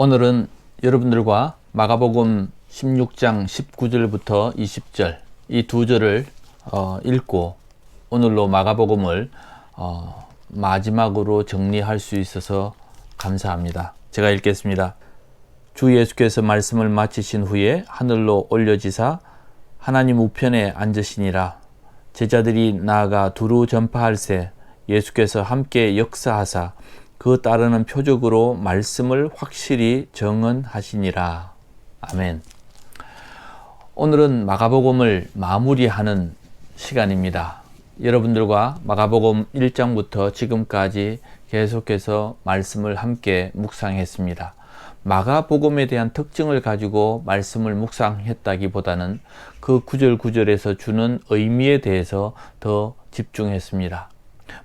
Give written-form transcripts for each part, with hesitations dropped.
오늘은 여러분들과 마가복음 16장 19절부터 20절 이 두 절을 읽고 오늘로 마가복음을 마지막으로 정리할 수 있어서 감사합니다. 제가 읽겠습니다. 주 예수께서 말씀을 마치신 후에 하늘로 올려지사 하나님 우편에 앉으시니라. 제자들이 나아가 두루 전파할새 예수께서 함께 역사하사 그 따르는 표적으로 말씀을 확실히 정언하시니라. 아멘. 오늘은 마가복음을 마무리하는 시간입니다. 여러분들과 마가복음 1장부터 지금까지 계속해서 말씀을 함께 묵상했습니다. 마가복음에 대한 특징을 가지고 말씀을 묵상했다기보다는 그 구절구절에서 주는 의미에 대해서 더 집중했습니다.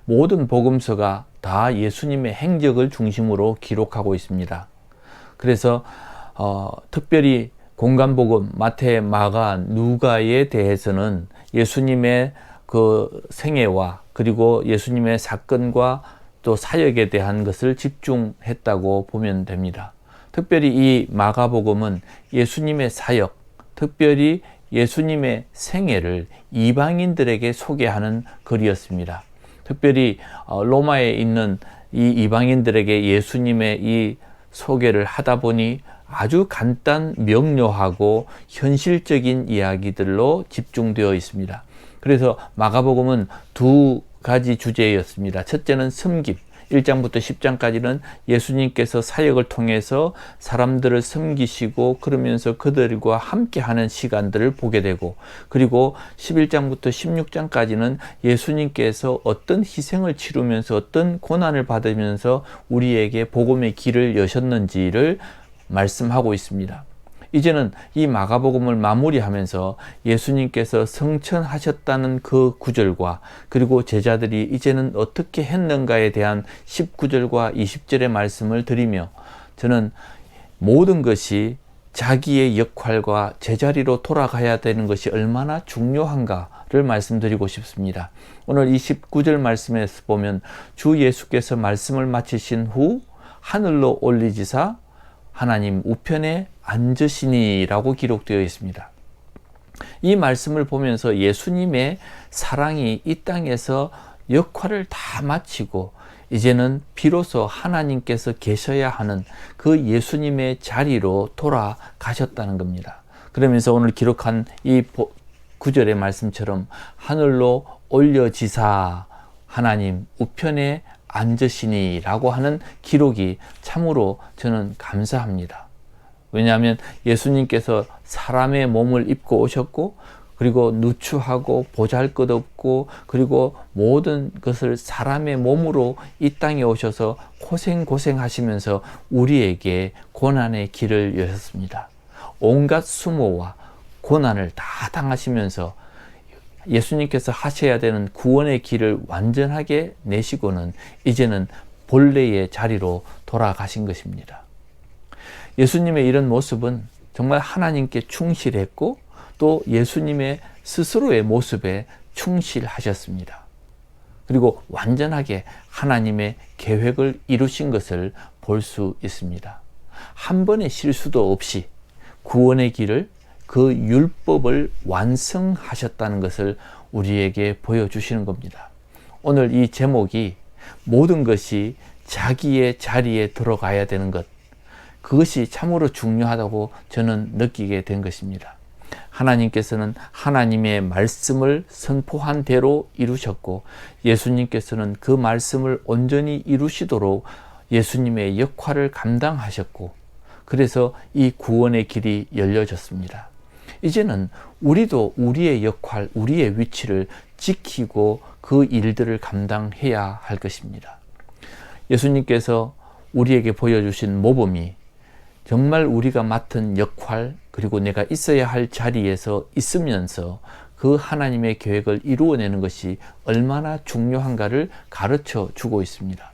모든 복음서가 다 예수님의 행적을 중심으로 기록하고 있습니다. 그래서 특별히 공간복음 마태, 마가, 누가에 대해서는 예수님의 그 생애와 그리고 예수님의 사건과 또 사역에 대한 것을 집중했다고 보면 됩니다. 특별히 이 마가복음은 예수님의 사역, 특별히 예수님의 생애를 이방인들에게 소개하는 글이었습니다. 특별히 로마에 있는 이 이방인들에게 예수님의 이 소개를 하다 보니 아주 간단 명료하고 현실적인 이야기들로 집중되어 있습니다. 그래서 마가복음은 두 가지 주제였습니다. 첫째는 섬김, 1장부터 10장까지는 예수님께서 사역을 통해서 사람들을 섬기시고 그러면서 그들과 함께하는 시간들을 보게 되고, 그리고 11장부터 16장까지는 예수님께서 어떤 희생을 치르면서 어떤 고난을 받으면서 우리에게 복음의 길을 여셨는지를 말씀하고 있습니다. 이제는 이 마가복음을 마무리하면서 예수님께서 성천하셨다는 그 구절과 그리고 제자들이 이제는 어떻게 했는가에 대한 19절과 20절의 말씀을 드리며, 저는 모든 것이 자기의 역할과 제자리로 돌아가야 되는 것이 얼마나 중요한가를 말씀드리고 싶습니다. 오늘 이 19절 말씀에서 보면 주 예수께서 말씀을 마치신 후 하늘로 올리지사 하나님 우편에 앉으시니 라고 기록되어 있습니다. 이 말씀을 보면서 예수님의 사랑이 이 땅에서 역할을 다 마치고 이제는 비로소 하나님께서 계셔야 하는 그 예수님의 자리로 돌아가셨다는 겁니다. 그러면서 오늘 기록한 이 구절의 말씀처럼 하늘로 올려지사 하나님 우편에 앉으시니 라고 하는 기록이 참으로 저는 감사합니다. 왜냐하면 예수님께서 사람의 몸을 입고 오셨고, 그리고 누추하고 보잘것없고, 그리고 모든 것을 사람의 몸으로 이 땅에 오셔서 고생하시면서 우리에게 고난의 길을 여셨습니다. 온갖 수모와 고난을 다 당하시면서 예수님께서 하셔야 되는 구원의 길을 완전하게 내시고는 이제는 본래의 자리로 돌아가신 것입니다. 예수님의 이런 모습은 정말 하나님께 충실했고 또 예수님의 스스로의 모습에 충실하셨습니다. 그리고 완전하게 하나님의 계획을 이루신 것을 볼 수 있습니다. 한 번의 실수도 없이 구원의 길을, 그 율법을 완성하셨다는 것을 우리에게 보여주시는 겁니다. 오늘 이 제목이 모든 것이 자기의 자리에 들어가야 되는 것, 그것이 참으로 중요하다고 저는 느끼게 된 것입니다. 하나님께서는 하나님의 말씀을 선포한 대로 이루셨고, 예수님께서는 그 말씀을 온전히 이루시도록 예수님의 역할을 감당하셨고, 그래서 이 구원의 길이 열려졌습니다. 이제는 우리도 우리의 역할, 우리의 위치를 지키고 그 일들을 감당해야 할 것입니다. 예수님께서 우리에게 보여주신 모범이 정말 우리가 맡은 역할, 그리고 내가 있어야 할 자리에서 있으면서 그 하나님의 계획을 이루어내는 것이 얼마나 중요한가를 가르쳐 주고 있습니다.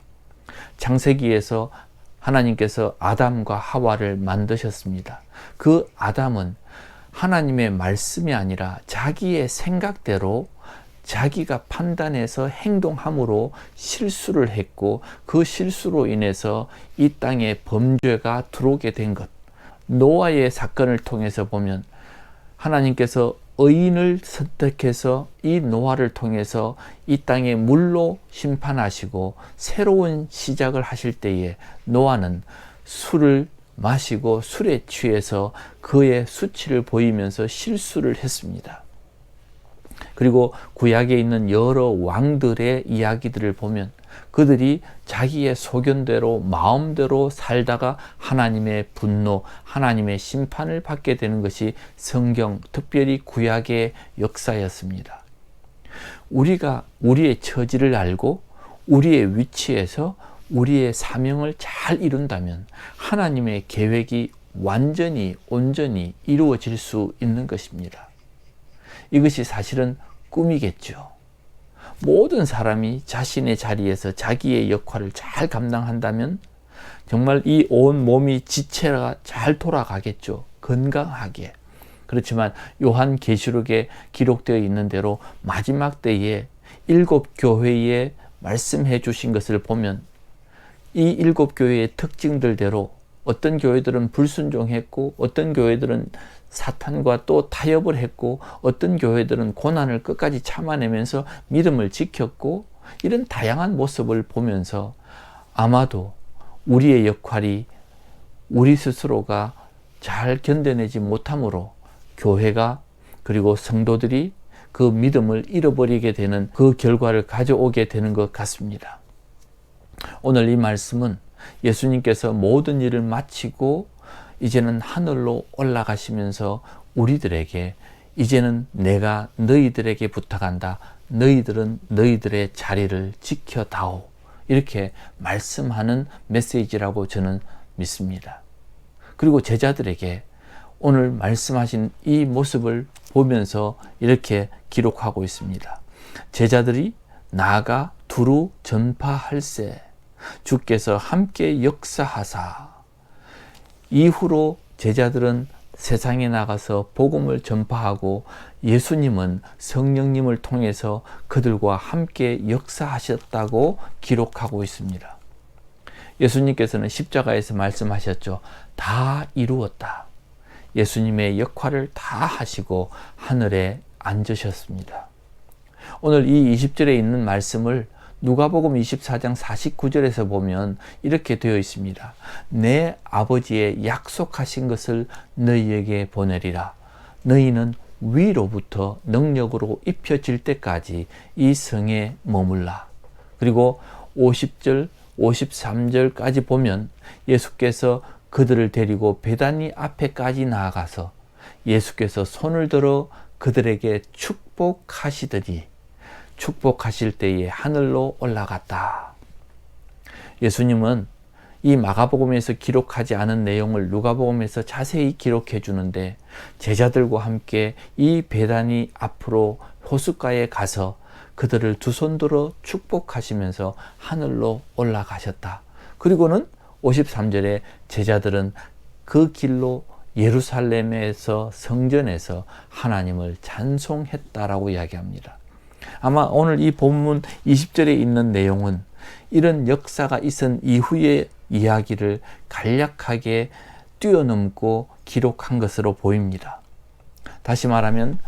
창세기에서 하나님께서 아담과 하와를 만드셨습니다. 그 아담은 하나님의 말씀이 아니라 자기의 생각대로 자기가 판단해서 행동함으로 실수를 했고 그 실수로 인해서 이 땅에 범죄가 들어오게 된 것. 노아의 사건을 통해서 보면 하나님께서 의인을 선택해서 이 노아를 통해서 이 땅에 물로 심판하시고 새로운 시작을 하실 때에 노아는 술을 마시고 술에 취해서 그의 수치를 보이면서 실수를 했습니다. 그리고 구약에 있는 여러 왕들의 이야기들을 보면 그들이 자기의 소견대로 마음대로 살다가 하나님의 분노, 하나님의 심판을 받게 되는 것이 성경, 특별히 구약의 역사였습니다. 우리가 우리의 처지를 알고 우리의 위치에서 우리의 사명을 잘 이룬다면 하나님의 계획이 완전히 온전히 이루어질 수 있는 것입니다. 이것이 사실은 꿈이겠죠. 모든 사람이 자신의 자리에서 자기의 역할을 잘 감당한다면 정말 이 온 몸이 지체가 잘 돌아가겠죠. 건강하게. 그렇지만 요한계시록에 기록되어 있는 대로 마지막 때에 7 교회에 말씀해 주신 것을 보면 이 7 교회의 특징들대로 어떤 교회들은 불순종했고 어떤 교회들은 사탄과 또 타협을 했고 어떤 교회들은 고난을 끝까지 참아내면서 믿음을 지켰고 이런 다양한 모습을 보면서 아마도 우리의 역할이 우리 스스로가 잘 견뎌내지 못함으로 교회가 그리고 성도들이 그 믿음을 잃어버리게 되는 그 결과를 가져오게 되는 것 같습니다. 오늘 이 말씀은 예수님께서 모든 일을 마치고 이제는 하늘로 올라가시면서 우리들에게 이제는 내가 너희들에게 부탁한다. 너희들은 너희들의 자리를 지켜다오. 이렇게 말씀하는 메시지라고 저는 믿습니다. 그리고 제자들에게 오늘 말씀하신 이 모습을 보면서 이렇게 기록하고 있습니다. 제자들이 나아가 두루 전파할세 주께서 함께 역사하사. 이후로 제자들은 세상에 나가서 복음을 전파하고 예수님은 성령님을 통해서 그들과 함께 역사하셨다고 기록하고 있습니다. 예수님께서는 십자가에서 말씀하셨죠. 다 이루었다. 예수님의 역할을 다 하시고 하늘에 앉으셨습니다. 오늘 이 20절에 있는 말씀을 누가복음 24장 49절에서 보면 이렇게 되어 있습니다. 내 아버지의 약속하신 것을 너희에게 보내리라. 너희는 위로부터 능력으로 입혀질 때까지 이 성에 머물라. 그리고 50절, 53절까지 보면 예수께서 그들을 데리고 베다니 앞에까지 나아가서 예수께서 손을 들어 그들에게 축복하시더니 축복하실 때에 하늘로 올라갔다. 예수님은 이 마가복음에서 기록하지 않은 내용을 누가복음에서 자세히 기록해 주는데 제자들과 함께 이 베다니 앞으로 호숫가에 가서 그들을 두 손 들어 축복하시면서 하늘로 올라가셨다. 그리고는 53절에 제자들은 그 길로 예루살렘에서 성전에서 하나님을 찬송했다라고 이야기합니다. 아마 오늘 이 본문 20절에 있는 내용은 이런 역사가 있은 이후의 이야기를 간략하게 뛰어넘고 기록한 것으로 보입니다. 다시 말하면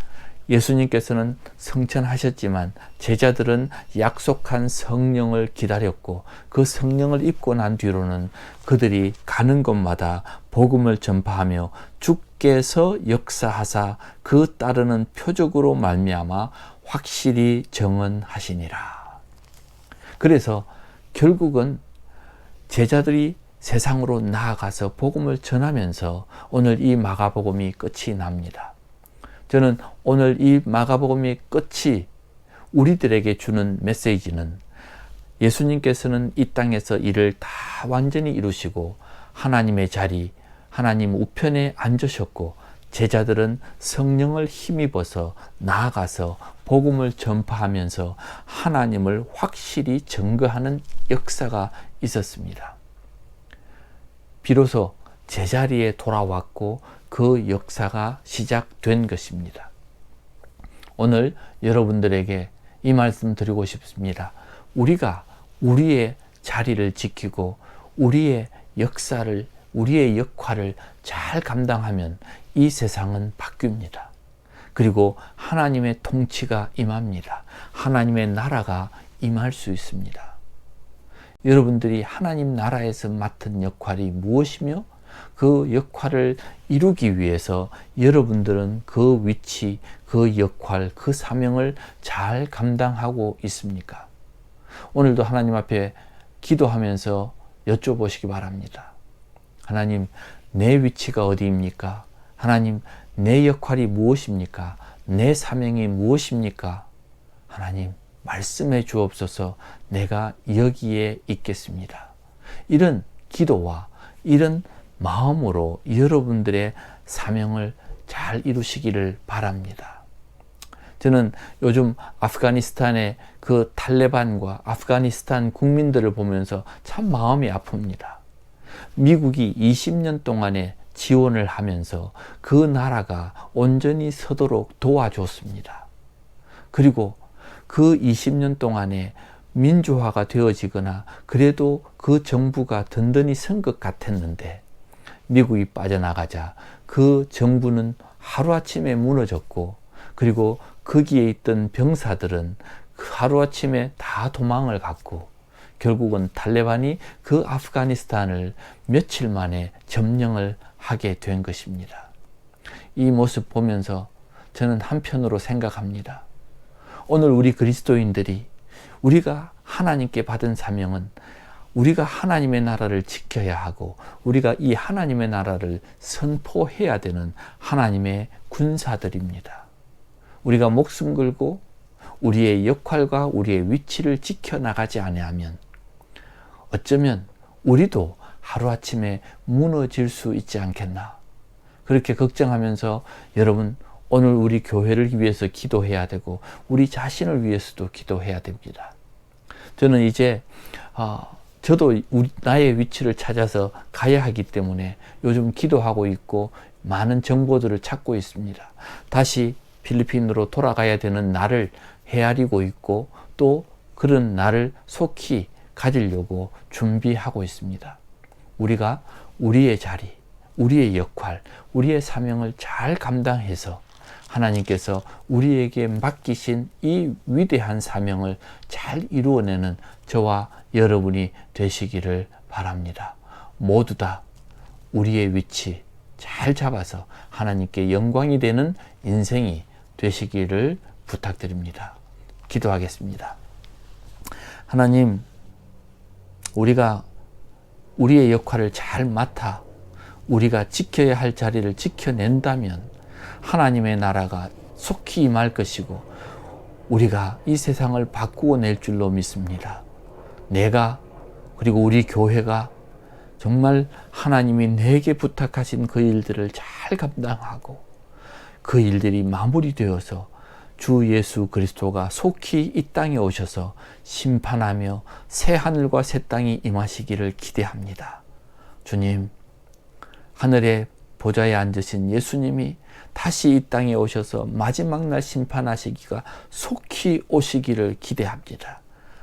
예수님께서는 성천하셨지만 제자들은 약속한 성령을 기다렸고 그 성령을 입고 난 뒤로는 그들이 가는 곳마다 복음을 전파하며 주께서 역사하사 그 따르는 표적으로 말미암아 확실히 정언하시니라. 그래서 결국은 제자들이 세상으로 나아가서 복음을 전하면서 오늘 이 마가복음이 끝이 납니다. 저는 오늘 이 마가복음의 끝이 우리들에게 주는 메시지는 예수님께서는 이 땅에서 일을 다 완전히 이루시고 하나님의 자리, 하나님 우편에 앉으셨고 제자들은 성령을 힘입어서 나아가서 복음을 전파하면서 하나님을 확실히 증거하는 역사가 있었습니다. 비로소 제자리에 돌아왔고 그 역사가 시작된 것입니다. 오늘 여러분들에게 이 말씀 드리고 싶습니다. 우리가 우리의 자리를 지키고 우리의 역사를, 우리의 역할을 잘 감당하면 이 세상은 바뀝니다. 그리고 하나님의 통치가 임합니다. 하나님의 나라가 임할 수 있습니다. 여러분들이 하나님 나라에서 맡은 역할이 무엇이며 그 역할을 이루기 위해서 여러분들은 그 위치, 그 역할, 그 사명을 잘 감당하고 있습니까? 오늘도 하나님 앞에 기도하면서 여쭤보시기 바랍니다. 하나님, 내 위치가 어디입니까? 하나님, 내 역할이 무엇입니까? 내 사명이 무엇입니까? 하나님, 말씀해 주옵소서. 내가 여기에 있겠습니다. 이런 기도와 이런 마음으로 여러분들의 사명을 잘 이루시기를 바랍니다. 저는 요즘 아프가니스탄의 그 탈레반과 아프가니스탄 국민들을 보면서 참 마음이 아픕니다. 미국이 20년 동안에 지원을 하면서 그 나라가 온전히 서도록 도와줬습니다. 그리고 그 20년 동안에 민주화가 되어지거나 그래도 그 정부가 든든히 선 것 같았는데 미국이 빠져나가자 그 정부는 하루아침에 무너졌고, 그리고 거기에 있던 병사들은 하루아침에 다 도망을 갔고, 결국은 탈레반이 그 아프가니스탄을 며칠 만에 점령을 하게 된 것입니다. 이 모습 보면서 저는 한편으로 생각합니다. 오늘 우리 그리스도인들이 우리가 하나님께 받은 사명은 우리가 하나님의 나라를 지켜야 하고 우리가 이 하나님의 나라를 선포해야 되는 하나님의 군사들입니다. 우리가 목숨 걸고 우리의 역할과 우리의 위치를 지켜나가지 아니하면 어쩌면 우리도 하루아침에 무너질 수 있지 않겠나, 그렇게 걱정하면서 여러분, 오늘 우리 교회를 위해서 기도해야 되고 우리 자신을 위해서도 기도해야 됩니다. 저는 이제 저도 나의 위치를 찾아서 가야 하기 때문에 요즘 기도하고 있고 많은 정보들을 찾고 있습니다. 다시 필리핀으로 돌아가야 되는 날을 헤아리고 있고 또 그런 날을 속히 가지려고 준비하고 있습니다. 우리가 우리의 자리, 우리의 역할, 우리의 사명을 잘 감당해서 하나님께서 우리에게 맡기신 이 위대한 사명을 잘 이루어내는 저와 여러분이 되시기를 바랍니다. 모두 다 우리의 위치 잘 잡아서 하나님께 영광이 되는 인생이 되시기를 부탁드립니다. 기도하겠습니다. 하나님, 우리가 우리의 역할을 잘 맡아 우리가 지켜야 할 자리를 지켜낸다면 하나님의 나라가 속히 임할 것이고 우리가 이 세상을 바꾸어 낼 줄로 믿습니다. 내가 그리고 우리 교회가 정말 하나님이 내게 부탁하신 그 일들을 잘 감당하고 그 일들이 마무리되어서 주 예수 그리스도가 속히 이 땅에 오셔서 심판하며 새 하늘과 새 땅이 임하시기를 기대합니다. 주님, 하늘의 보좌에 앉으신 예수님이 다시 이 땅에 오셔서 마지막 날 심판하시기가 속히 오시기를 기대합니다.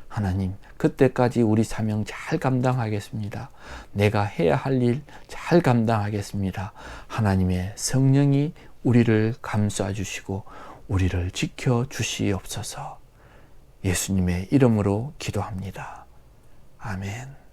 하나님, 그때까지 우리 사명 잘 감당하겠습니다. 내가 해야 할 일 잘 감당하겠습니다. 하나님의 성령이 우리를 감싸 주시고 우리를 지켜 주시옵소서. 예수님의 이름으로 기도합니다. 아멘.